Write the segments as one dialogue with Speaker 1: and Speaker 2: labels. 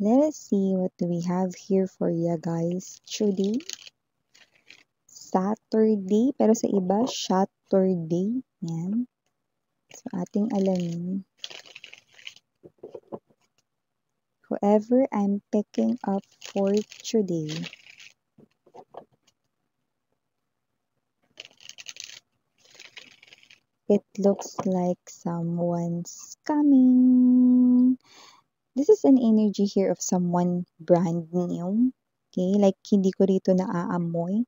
Speaker 1: Let us see what do we have here for you guys today. Saturday, pero sa iba, Saturday. Yan. So, ating alamin. Whoever I'm picking up for today. It looks like someone's coming. This is an energy here of someone brand new. Okay? Like, hindi ko rito naaamoy.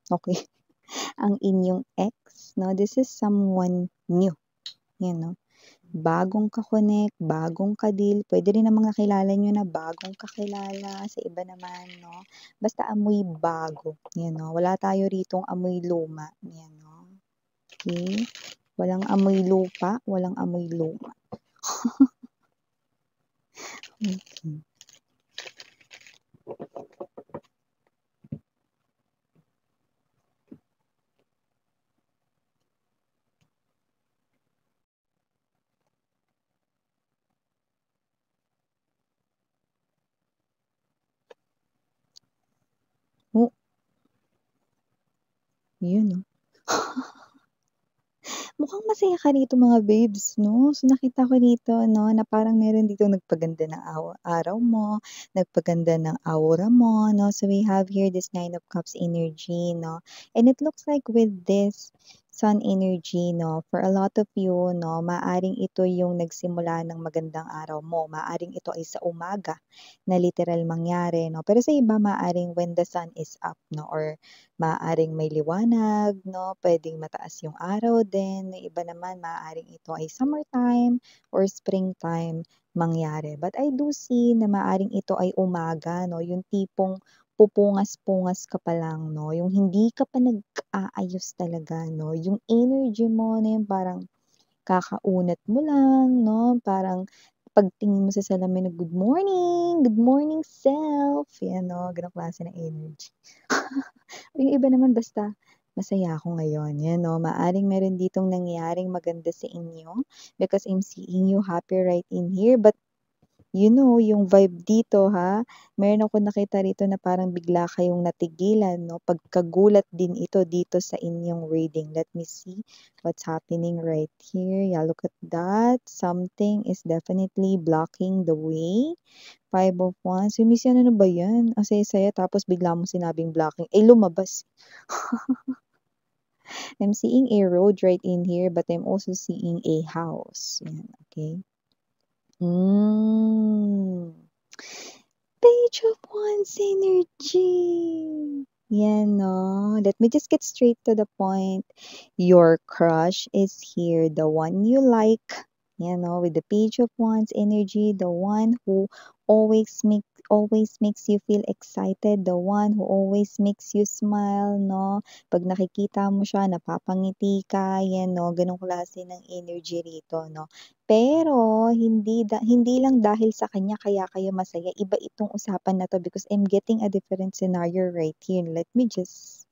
Speaker 1: Okay? Ang inyong ex, no? This is someone new. Yan, no? Bagong ka-connect, bagong ka-deal. Pwede rin namang nakilala nyo na bagong kakilala. Sa iba naman, no? Basta amoy bago. Yan, no? Wala tayo ritong amoy luma. Yan, no? Okay? Walang amoy lupa, walang amoy luma. Okay. Oh, yun, no? Mukhang masaya ka rito mga babes, no? So nakita ko dito, no, na parang meron dito nagpaganda ng araw mo, nagpaganda ng aura mo, no? So we have here this Nine of Cups energy, no? And it looks like with this sun energy, no, for a lot of you, no, maaring ito yung nagsimula ng magandang araw mo. Maaring ito ay sa umaga na literal mangyari, no? Pero sa iba, maaring when the sun is up, no, or maaaring may liwanag, no? Pwedeng mataas yung araw din. Yung iba naman, maaaring ito ay summertime or springtime mangyari. But I do see na maaaring ito ay umaga, no? Yung tipong pupungas-pungas ka pa lang, no? Yung hindi ka pa nag-aayos talaga, no? Yung energy mo na yung parang kakaunat mo lang, no? Parang pagtingin mo sa salamin na good morning self. Yan, no? Ganong klase ng energy. Yung iba naman basta masaya ako ngayon. Yan, no? Maaring meron ditong nangyaring maganda sa inyo because I'm seeing you happy right in here. But you know, yung vibe dito ha, meron ako nakita rito na parang bigla kayong natigilan, no? Pagkagulat din ito dito sa inyong reading. Let me see what's happening right here. Yeah, look at that. Something is definitely blocking the way. Five of Wands. So, miss yan, ano ba yan? Ang saya-saya, tapos bigla mo sinabing blocking. Eh, lumabas. I'm seeing a road right in here, but I'm also seeing a house. Yan, okay? Page of Wands energy. Yan, no? Let me just get straight to the point. Your crush is here. The one you like. Yan, no? With the Page of Wands energy. The one who always makes you feel excited. The one who always makes you smile, no? Pag nakikita mo siya, napapangiti ka. Yan, no? Ganong klase ng energy rito, no? Pero hindi lang dahil sa kanya kaya kayo masaya, iba itong usapan na 'to because I'm getting a different scenario right here. Let me just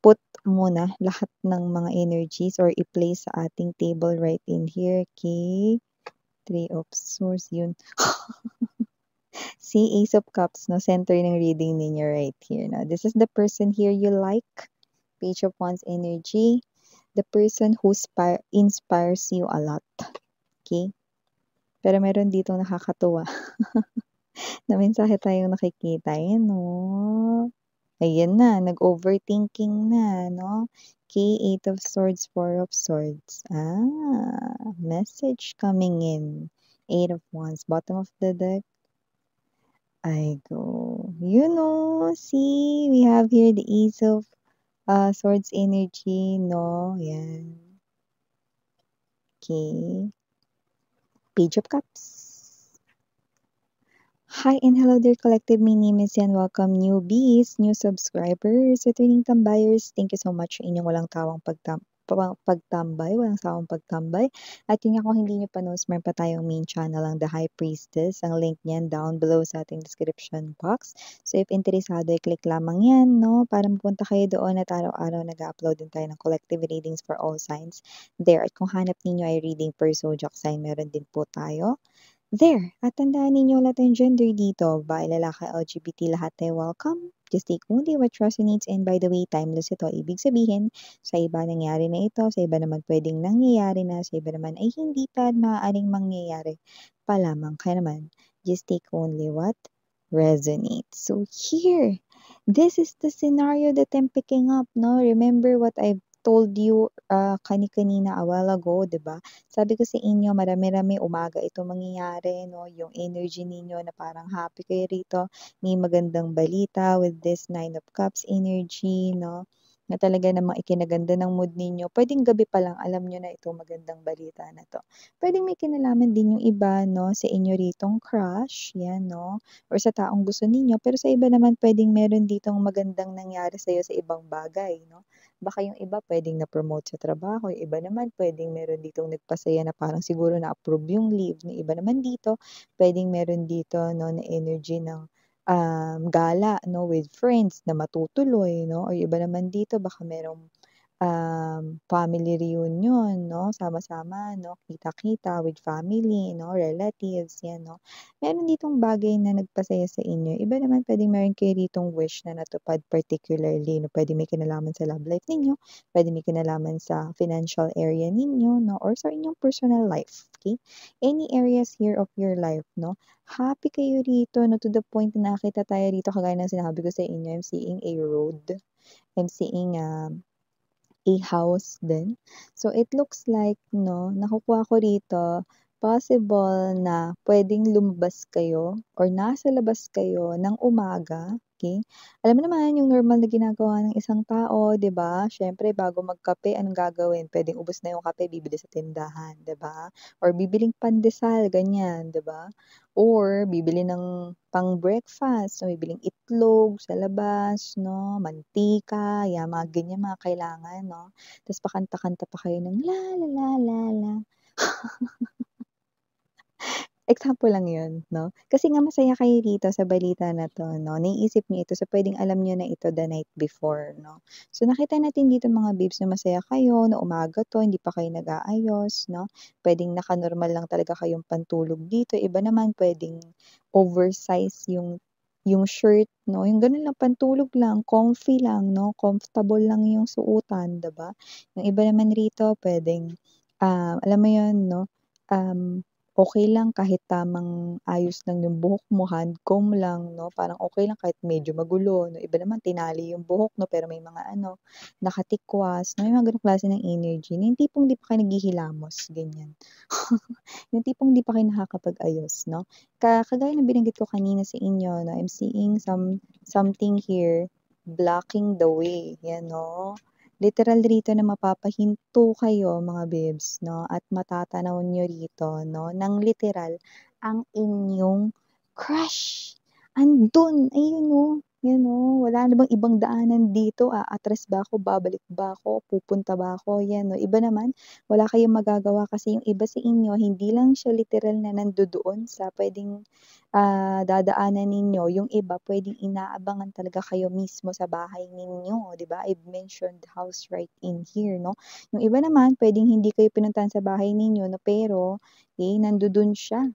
Speaker 1: put muna lahat ng mga energies or i-place sa ating table right in here. Okay, Three of Swords, yun. See, Ace of Cups, no? Center ng reading ninyo right here. No? This is the person here you like. Page of Wands energy. The person who inspires you a lot. Okay? Pero meron dito nakakatuwa na mensahe tayong nakikita. Ayan, no? Ayan na, nag-overthinking na, no? Okay, Eight of Swords, Four of Swords. Message coming in. Eight of Wands, bottom of the deck. I go. You know, see, we have here the Ace of Swords energy, no? Yan. Okay. Page of Cups. Hi and hello there collective, my name is Yan. Welcome newbies, new subscribers, returning tambayers. Thank you so much sa inyong walang tawang pagtambay, walang sawang pagtambay. At yun nga kung hindi nyo pa knows, meron pa tayong main channel ang The High Priestess. Ang link niyan down below sa ating description box. So if interesado, i-click lamang yan, no? Para mapunta kayo doon at araw-araw nag-upload din tayo ng collective readings for all signs there. At kung hanap ninyo ay reading per zodiac sign, meron din po tayo. There, at tandaan ninyo lahat ng gender dito, babae, lalaki, LGBT, lahat tayo welcome. Just take only what resonates, and by the way, timeless ito. Ibig sabihin, sa iba nangyari na ito, sa iba naman pwedeng nangyayari na, sa iba naman ay hindi pa maaaring mangyayari pa lamang. Kaya naman, just take only what resonates. So here, this is the scenario that I'm picking up, no? Remember what I've told you kani-kanina a while ago, 'di ba? Sabi ko sa inyo marami-rami umaga ito mangyayari 'no, yung energy ninyo na parang happy kayo rito, may magandang balita with this Nine of Cups energy 'no, na talaga namang ikinaganda ng mood ninyo. Puwedeng gabi pa lang alam niyo na itong magandang balita na 'to. Puwedeng may kinalaman din yung iba 'no, sa inyo ritong crush, 'yan 'no, or sa taong gusto ninyo. Pero sa iba naman puwedeng meron ditong magandang nangyari sa'yo sa ibang bagay 'no. Baka yung iba puwedeng na-promote sa trabaho, yung iba naman puwedeng meron ditong nagpasaya na parang siguro na-approve yung leave, yung iba naman dito puwedeng meron dito 'no na energy ng, gala 'no with friends na matutuloy 'no, or yung iba naman dito baka merong family reunion 'no, sama-sama 'no, kita-kita with family 'no, relatives 'yan 'no. Meron ditong bagay na nagpasaya sa inyo, iba naman puwedeng meron kayo ditong wish na natupad particularly 'no, puwedeng may kinalaman sa love life ninyo, puwedeng may kinalaman sa financial area ninyo 'no, or sa inyong personal life, okey? Any areas here of your life 'no, happy kayo rito 'no, to the point na nakita tayo rito kagaya ng sinabi ko sa inyo, I'm seeing a road, I'm seeing, a house din. So, it looks like 'no, nakukuha ko rito, possible na puwedeng lumabas kayo or nasa labas kayo ng umaga, okey? Alam mo naman yung normal na ginagawa ng isang tao, 'di ba? Siyempre bago magkape anong gagawin? Puwedeng ubos na yung kape bibili sa tindahan, 'di ba? Or bibiling pandesal, ganyan, 'di ba? Or bibili ng pang-breakfast, so bibiling itlog sa labas 'no, mantika, yan mga ganyan mga kailangan 'no. Ta's pakanta-kanta pa kayo ng la la la la la. Example lang yun 'no, kasi nga masaya kayo dito sa balita na 'to 'no, naiisip niyo ito so puwedeng alam niyo na ito the night before 'no. So nakita natin dito mga babes na masaya kayo, na umaga 'to hindi pa kayo nag-aayos 'no, puwedeng naka-normal lang talaga kayong pantulog dito, iba naman puwedeng oversize yung shirt 'no, yung gano'n lang pantulog lang, comfy lang 'no, comfortable lang yung suotan 'di ba? Yung iba naman rito puwedeng, alam mo yun 'no, okey lang kahit tamang ayos lang yung buhok mo, hand comb lang 'no, parang okey lang kahit medyo magulo 'no. Iba naman tinali yung buhok 'no, pero may mga ano, nakatikwas 'no, yung mga gano'ng klase ng energy na yung tipong 'di pa kayo naghihilamos, ganyan. Yung tipong 'di pa kayo nakakapag-ayos 'no. Kagaya ng binanggit ko kanina sa inyo 'no, I'm seeing something here blocking the way, 'yan 'no. Literal rito na mapapahinto kayo mga bebs 'no, at matatanaw niyo rito 'no, ng literal ang inyong crush. Andun, ayun oh, 'yan oh, wala na bang ibang daanan dito, aatras ba ako, babalik ba ako, pupunta ba ako, 'yan oh. Iba naman wala kayong magagawa kasi yung iba sa inyo hindi lang siya literal na nandodoon sa puwedeng, dadaanan ninyo, yung iba puwedeng inaabangan talaga kayo mismo sa bahay ninyo, 'di ba? I've mentioned house right in here 'no. Yung iba naman puwedeng hindi kayo pinuntahan sa bahay ninyo 'no, pero, nandodo'n siya,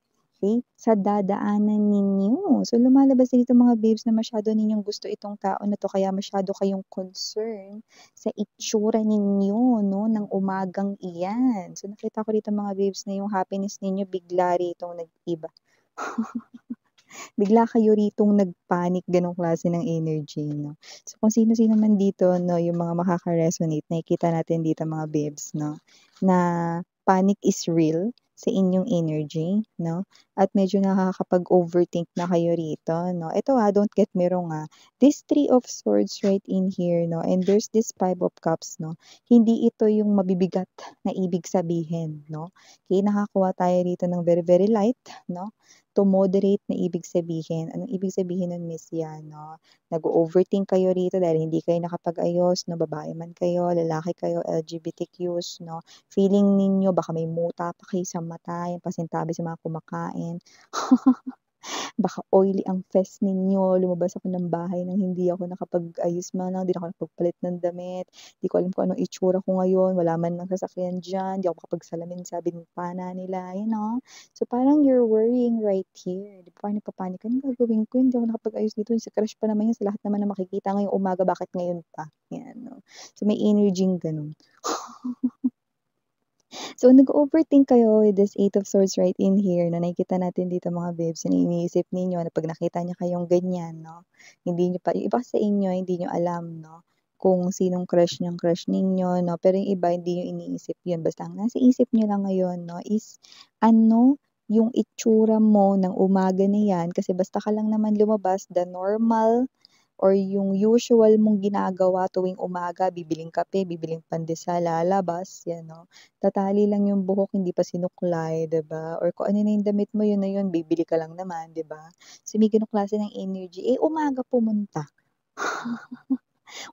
Speaker 1: sa dadaanan ninyo. So, lumalabas din dito mga babes na masyado ninyong gusto itong tao na 'to kaya masyado kayong concern sa itsura ninyo 'no, ng umagang iyan. So, nakita ko dito mga babes na yung happiness ninyo bigla ritong nag-iba. Bigla kayo ritong nag-panic, gano'ng klase ng energy 'no. So, kung sino-sino man dito 'no, yung mga makaka-resonate nakikita natin dito mga babes 'no, na panic is real sa inyong energy 'no, at medyo nakakapag-overthink na kayo rito 'no. Ito, don't get me wrong, this Three of Swords right in here 'no, and there's this Five of Cups 'no, hindi ito yung mabibigat na ibig sabihin 'no. Okay, nakakuha tayo rito ng very, very light 'no, to moderate na ibig sabihin. Anong ibig sabihin nun Miss yan 'no, nag-o-overthink kayo rito dahil hindi kayo nakapag-ayos 'no, babae man kayo, lalaki kayo, LGBTQs 'no. Feeling ninyo baka may muta pa kayo sa mata, yung pasintabi sa mga kumakain. Baka oily ang fest ninyo, lumabas ako ng bahay nang hindi ako nakapag-ayos man lang, 'di ako nakapagpalit ng damit, 'di ko alam kung anong itsura ko ngayon, wala man lang sasakyan diyan, 'di ako makapagsalamin sa bintana nila, you know? So, parang you're worrying right here, 'di ba, parang nagpa-panic ka, "Anong gagawin ko, hindi ako nakapag-ayos dito, si crush pa naman 'yan sa lahat naman ng makikita ngayong umaga, bakit ngayon pa?" 'Yan, 'no? So, may energy-ng gano'n. So, nag-o-overthink kayo with this Eight of Swords right in here na nakikita natin dito mga babes, na iniisip ninyo na 'pag nakita niyo kayong ganyan 'no, hindi niyo pa yung iba sa inyo hindi niyo alam 'no, kung sinong crush niyang crush ninyo 'no, pero yung iba hindi niyo iniisip yun, basta ang nasa isip niyo lang ngayon 'no is ano, yung itsura mo ng umaga na yan kasi basta ka lang naman lumabas the normal or yung usual mong ginagawa tuwing umaga, bibiling kape, bibiling pandesal, lalabas, 'yan 'no. Tatali lang yung buhok, hindi pa sinuklay, 'di ba? Or kung ano na yung damit mo, yun na yun, bibili ka lang naman, 'di ba? So, may gano'ng klase ng energy, eh, umaga pumunta.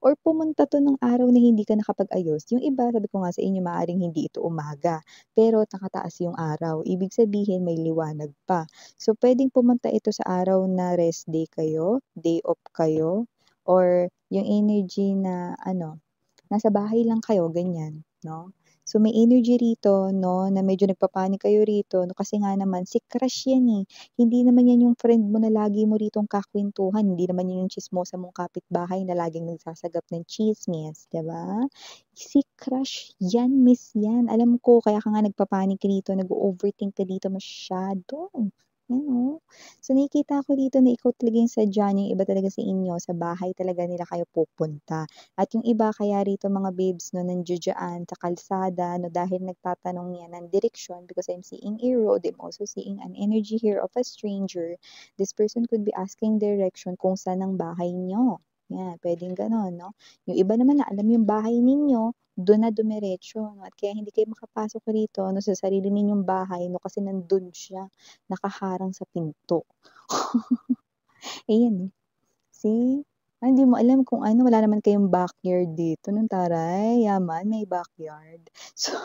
Speaker 1: Or pumunta 'to ng araw na hindi ka nakapag-ayos. Yung iba, sabi ko nga sa inyo, maaaring hindi ito umaga, pero nakataas yung araw. Ibig sabihin may liwanag pa. So, puwedeng pumunta ito sa araw na rest day kayo, day off kayo, or yung energy na ano, nasa bahay lang kayo, ganyan, 'no? So, may energy rito 'no, na medyo nagpa-panic kayo rito 'no, kasi nga naman si crush 'yan, eh. Hindi naman 'yan yung friend mo na lagi mo ritong kakwentuhan, hindi naman 'yan yung tsismosa mong kapitbahay na laging nagsasagap ng tsismis, 'di ba? Si crush 'yan, miss 'yan. Alam ko kaya ka nga nagpa-panic rito, nag-o-overthink ka dito masyado, 'yan oh. So, nakikita ko dito na ikaw talaga yung sadya niya, yung iba talaga sa inyo, sa bahay talaga nila kayo pupunta. At yung iba kaya rito mga babes 'no, nandiya-diyan sa kalsada 'no, dahil nagtatanong yan ng direksyon because I'm seeing a road, I'm also seeing an energy here of a stranger. This person could be asking direction kung saan ang bahay niyo. Yan, puwedeng gano'n 'no. Yung iba naman na alam yung bahay ninyo, dun na dumiretso 'no, at kaya hindi kayo makapasok rito 'no, sa sarili ninyong bahay 'no, kasi nandun siya, nakaharang sa pinto. Ayan, oh. See? Hindi mo alam kung ano, wala naman kayong backyard dito nung taray, yaman may backyard. So,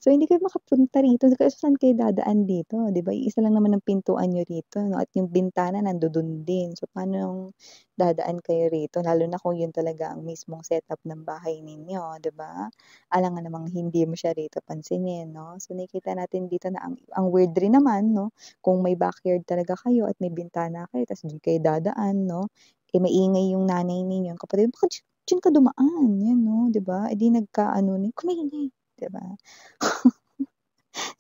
Speaker 1: so hindi kayo makapunta rito, kasi saan kayo dadaan dito, 'di ba, iisa lang naman ang pintuan niyo rito 'no, at yung bintana nandodo'n din. So, paanong dadaan kayo rito, lalo na kung yun talaga ang mismong setup ng bahay ninyo, 'di ba? Alangan namang hindi mo siya rito pansinin 'no. So, nakikita natin dito na ang weird rin naman 'no, kung may backyard talaga kayo at may bintana kayo ta's dun kayo dadaan 'no, eh, maingay yung nanay ninyo, yung kapatid, "Bakit diyan ka dumaan?" 'Yan 'no, 'di ba? Eh, di nagkaano na, "Huwag maingay." 'Di ba?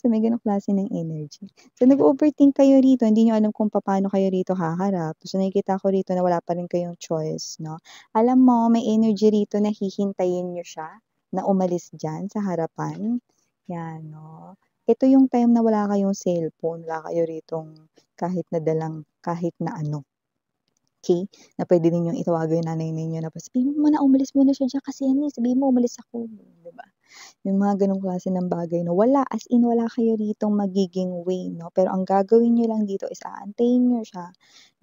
Speaker 1: So, may gano'ng klase ng energy. So, nag-o-overthink kayo rito, hindi niyo alam kung papaano kayo rito haharap. So, nakikita ko rito na wala pa rin kayong choice 'no. Alam mo may energy rito na hihintayin niyo siya na umalis diyan sa harapan, 'yan 'no. Ito yung time na wala kayong cellphone, wala kayo ritong kahit na dalang kahit na ano, okey, na puwede ninyong itawagan yung nanay ninyo na sabihin mo na umalis muna siya diyan kasi ano, eh, sabihin mo umalis ako, 'di ba? Yung mga gano'ng klase ng bagay 'no, wala, as in wala kayo ritong magiging way 'no, pero ang gagawin niyo lang dito is aantayin niyo siya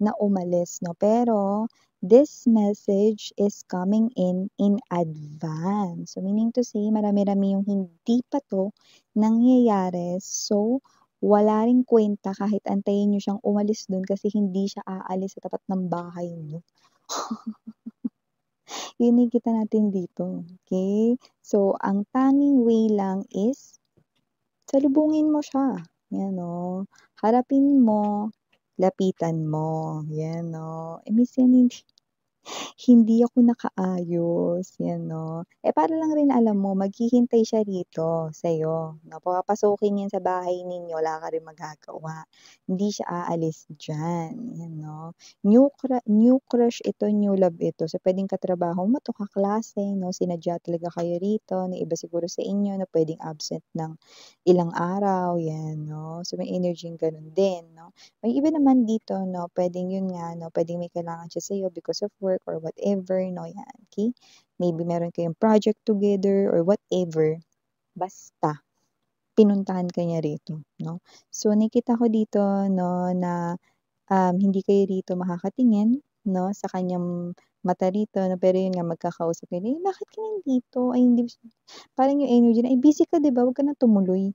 Speaker 1: na umalis 'no. Pero this message is coming in advance. So, meaning to say marami-rami yung hindi pa 'to nangyayari. So, wala ring kuwenta kahit antayin niyo siyang umalis dun kasi hindi siya aalis sa tapat ng bahay niyo. Yun nakikita natin dito, okey? So, ang tanging way lang is salubungin mo siya, 'yan 'no. Harapin mo, lapitan mo, 'yan 'no. Eh, minsan hindi ako nakaayos, 'yan 'no. Eh, para lang rin alam mo maghihintay siya rito sa'yo 'no, papapasukin 'yan sa bahay ninyo, wala ka ring magagawa. Hindi siya aalis diyan, 'yan 'no. New crush ito, new love ito. So, puwedeng katrabaho mo 'to, kaklase 'no, sinadya talaga kayo rito, na iba siguro sa inyo na puwedeng absent ng ilang araw, 'yan 'no. So, may energy-ng gano'n din 'no. May iba naman dito 'no, puwedeng yun nga 'no, puwedeng may kailangan siya sa'yo because of work or whatever 'no, 'yan, okey? Maybe meron kayong project together or whatever, basta pinuntahan ka niya rito 'no. So, nakikita ko dito 'no na, hindi kayo rito makakatingin 'no, sa kanyang mata rito 'no, pero yun nga magkakausap kayo, "Eh, bakit ka nandito?" Ay hindi parang yung energy na, "Eh, busy ka 'di ba, 'wag ka na tumuloy."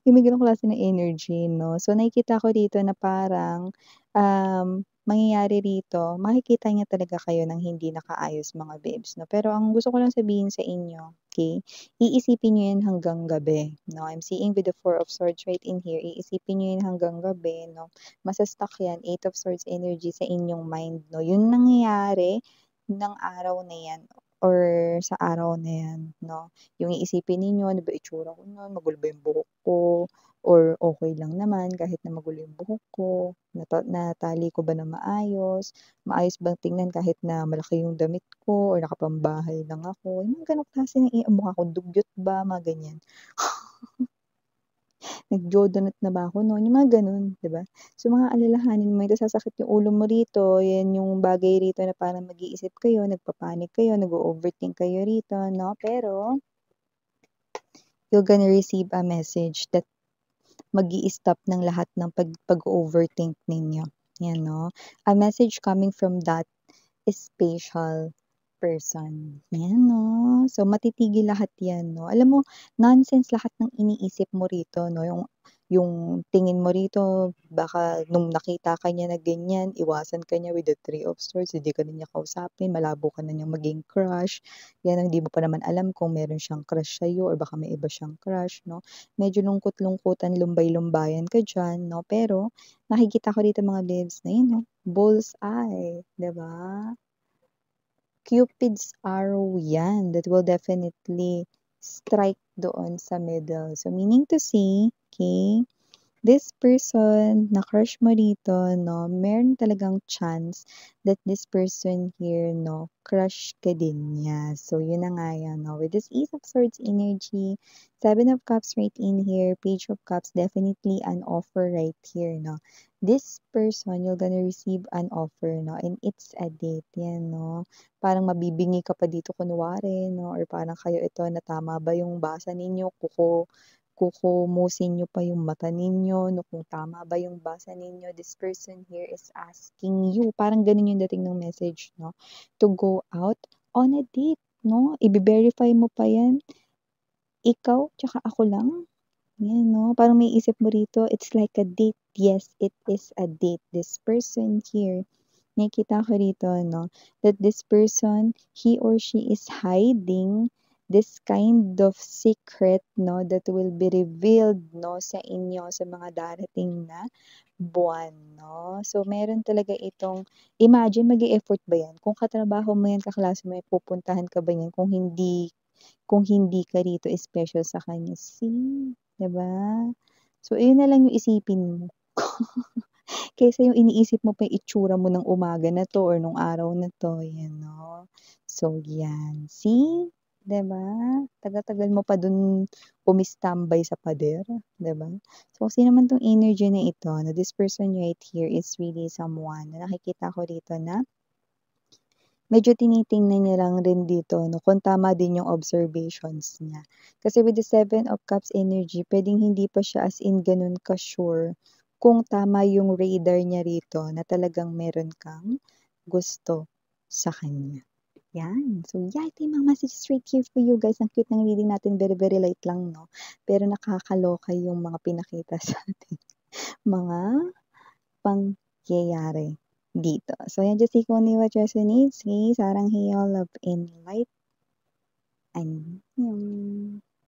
Speaker 1: Yung may gano'ng klase ng energy 'no. So, nakikita ko dito na parang, mangyayari rito, makikita niya talaga kayo ng hindi nakaayos mga babes 'no. Pero ang gusto ko lang sabihin sa inyo, okey, iisipin niyo 'yan hanggang gabi 'no. I'm seeing with the Four of Swords right in here, iisipin niyo 'yan hanggang gabi 'no. Masa-stuck 'yan, Eight of Swords energy sa inyong mind 'no. Yung nangyayari ng araw na 'yan or sa araw na 'yan 'no. Yung iisipin ninyo, "Ano ba itsura ko nun, magulo ba yung buhok ko or okey lang naman kahit na magulo yung buhok ko, natali ko ba ng maayos, maayos bang tingnan kahit na malaki yung damit ko or nakapambahay lang ako." Yung mga gano'ng klase ng mukha kong dugyot ba, mga ganyan. Nag-jo-donut na ba ako nun, yung mga gano'n, 'di ba? So, mga alalahanin mo, ito sasakit yung ulo mo rito, 'yan yung bagay rito na parang mag-iisip kayo, nagpa-panic kayo, nag-o-overthink kayo rito 'no, pero you're gonna receive a message that mag-i-stop ng lahat ng pag-o-overthink ninyo, 'yan 'no. A message coming from that special person, 'yan 'no. So, matitigil lahat 'yan 'no. Alam mo, nonsense lahat ng iniisip mo rito 'no, yung tingin mo rito baka nung nakita ka niya na ganyan, iwasan ka niya with the Three of Swords, hindi ka na niya kausapin, malabo ka na niyang maging crush, 'yan ang hindi mo pa naman alam kung meron siyang crush sa'yo or baka may iba siyang crush 'no. Medyo lungkot-lungkutan, lumbay-lumbayan ka diyan 'no, pero nakikita ko dito mga babes na yun 'no, bull's eye, 'di ba? Cupid's arrow 'yan that will definitely strike doon sa middle. So, meaning to say, okay, this person na crush mo dito 'no, meron talagang chance that this person here 'no, crush ka din niya. So, yun na nga 'yan 'no, with this Ace of Swords energy, Seven of Cups right in here, Page of Cups, definitely an offer right here 'no. This person, you're gonna receive an offer 'no, and it's a date, 'yan 'no. Parang mabibingi ka pa dito kunwari 'no, or parang kayo ito na tama ba yung basa ninyo, kukumusin niyo pa yung mata ninyo 'no, kung tama ba yung basa ninyo. This person here is asking you, parang gano'n yung dating ng message 'no, to go out on a date 'no. Ibe-verify mo pa 'yan, ikaw tsaka ako lang, 'yan 'no. Parang maiisip mo rito, it's like a date. Yes, it is a date. This person here, nakikita ko rito 'no, that this person, he or she is hiding this kind of secret 'no, that will be revealed 'no, sa inyo sa mga darating na buwan 'no. So, meron talaga itong imagine mag-e-effort ba 'yan, kung katrabaho mo 'yan, kaklase mo 'yan, pupuntahan ka ba niyan kung hindi ka rito special sa kanya, see, 'di ba? So, ayun na lang yung isipin mo. Kaysa yung iniisip mo pa yung itsura mo ng umaga na 'to or nung araw na 'to, 'yan 'no. So 'yan, see, 'di ba? Tagal-tagal mo pa dun umi-standby sa pader, 'di ba? So kasi naman 'tong energy na ito na this person right here is really someone na nakikita ko dito na medyo tinitingnan niya lang rin dito 'no, kung tama din yung observations niya. Kasi with the Seven of Cups energy, puwedeng hindi pa siya as in gano'n ka-sure kung tama yung radar niya rito na talagang meron kang gusto sa kanya. 'Yan. So, yeah, ito yung mga messages right here for you guys. Ang cute ng reading natin, very, very light lang 'no, pero nakakaloka yung mga pinakita sa'tin. Mga pangyayari dito. So, yan, just take only what resonates. Okay, sarang heyo, love and light. Annyeong.